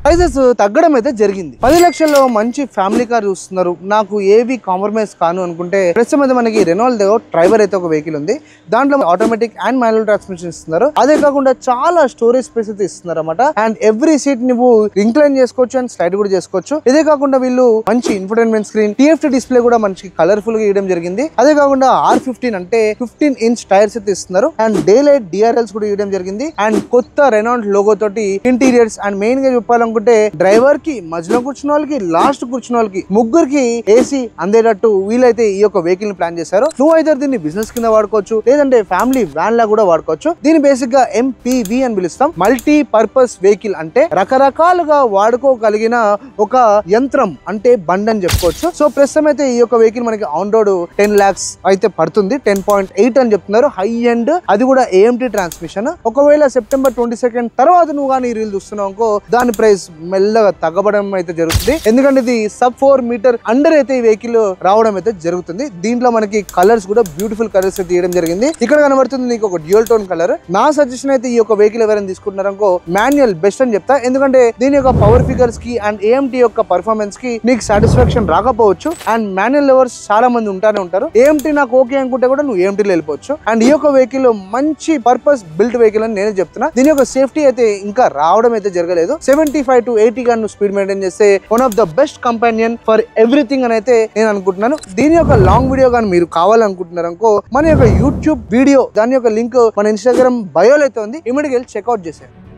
Prices తగ్గడం అయితే జరిగింది. 10 లక్షల్లో మంచి ఫ్యామిలీ కార్ చూస్తున్నారు, నాకు ఏవి కాంప్రమైజ్ కాను అనుకుంటే ప్రస్తుతం అయితే మనకి రెనాల్ట్ డ్రైవర్ అయితే ఒక వెహికల్ ఉంది. దాంట్లో ఆటోమేటిక్ అండ్ మాన్యువల్ ట్రాన్స్మిషన్ ఇస్తున్నారు. అదే కాకుండా చాలా స్టోరేజ్ స్పేస్ అయితే ఇస్తున్నారు అనమాట. అండ్ ఎవ్రీ సీట్ నువ్వు ఇంక్లైన్ చేసుకోవచ్చు అండ్ స్లైడ్ కూడా చేసుకోవచ్చు. ఇదే కాకుండా వీళ్ళు మంచి ఇన్ఫోటైన్మెంట్ స్క్రీన్, TFT డిస్ప్లే కూడా మంచి కలర్ఫుల్ గా ఇవ్వడం జరిగింది. అదే కాకుండా R15 అంటే 15 ఇంచ్ టైర్స్ అయితే ఇస్తున్నారు. అండ్ డే లైట్ DRLs కూడా ఇవ్వడం జరిగింది. అండ్ కొత్త రెనాల్ట్ లోగో తోటి ఇంటీరియర్స్ అండ్ మెయిన్ గా చెప్పాలనుకుంటే డ్రైవర్ కి, మధ్యలో కూర్చున్న వాళ్ళకి, లాస్ట్ కూర్చున్న వాళ్ళకి ముగ్గురికి AC అందేటట్టు వీలైతే ఈ యొక్క వెహికల్ ని ప్లాన్ చేశారు. నువ్వు అయితే దీన్ని బిజినెస్ కింద వాడుకోవచ్చు, లేదంటే ఫ్యామిలీ వ్యాన్ లా కూడా వాడుకోవచ్చు. దీని బేసిక్ గా MPV అని పిలుస్తాం. మల్టీ పర్పస్ వెహికల్ అంటే రకరకాలుగా వాడుకోగలిగిన ఒక యంత్రం అంటే బండి అని చెప్పుకోవచ్చు. సో ప్రస్తుతం అయితే ఈ యొక్క వెహికల్ మనకి ఆన్ రోడ్ 10 lakhs అయితే పడుతుంది. 10.8 అని చెప్తున్నారు. హై ఎండ్, అది కూడా AMT ట్రాన్స్మిషన్. ఒకవేళ సెప్టెంబర్ 22 తర్వాత నువ్వు కానీ రీల్ చూస్తున్నావు అనుకో, దాని ప్రైస్ మెల్లగా తగ్గబడడం అయితే జరుగుతుంది. ఎందుకంటే ఇది sub 4 మీటర్ అండర్ అయితే ఈ వెహికల్ రావడం అయితే జరుగుతుంది. దీంట్లో మనకి కలర్స్ కూడా బ్యూటిఫుల్ కలర్స్ అయితే తీయడం జరిగింది. ఇక్కడ కనబడుతుంది నీకు ఒక డ్యూయల్ టోన్ కలర్. నా సజెషన్ అయితే ఈ యొక్క వెహికల్ ఎవరైనా తీసుకుంటున్నారు అనుకో, మాన్యువల్ బెస్ట్ అని చెప్తా. ఎందుకంటే దీని యొక్క పవర్ ఫిగర్స్ కి అండ్ AMT యొక్క పర్ఫార్మెన్స్ కి నీకు సాటిస్ఫాక్షన్ రాకపోవచ్చు. అండ్ మాన్యువల్ లవర్స్ చాలా మంది ఉంటానే ఉంటారు. AMT నాకు ఓకే అనుకుంటే కూడా నువ్వు AMT లో వెళ్ళిపోవచ్చు. అండ్ ఈ యొక్క వెహికల్ మంచి పర్పస్ బిల్ట్ వెహికల్ అని నేను చెప్తున్నా. దీని యొక్క సేఫ్టీ అయితే ఇంకా రావడం అయితే జరగలేదు. 75 to 80 గా నువ్వు స్పీడ్ మెయింటైన్ చేస్తే one of the best companion for everything అని అయితే నేను అనుకుంటున్నాను. దీని యొక్క లాంగ్ వీడియో కానీ మీరు కావాలనుకుంటున్నారు అనుకో, మన యొక్క యూట్యూబ్ వీడియో దాని యొక్క లింక్ మన ఇన్స్టాగ్రామ్ బయోలో అయితే ఉంది. ఇమీడియట్గా వెళ్ళి చెక్అవుట్ చేసేయండి.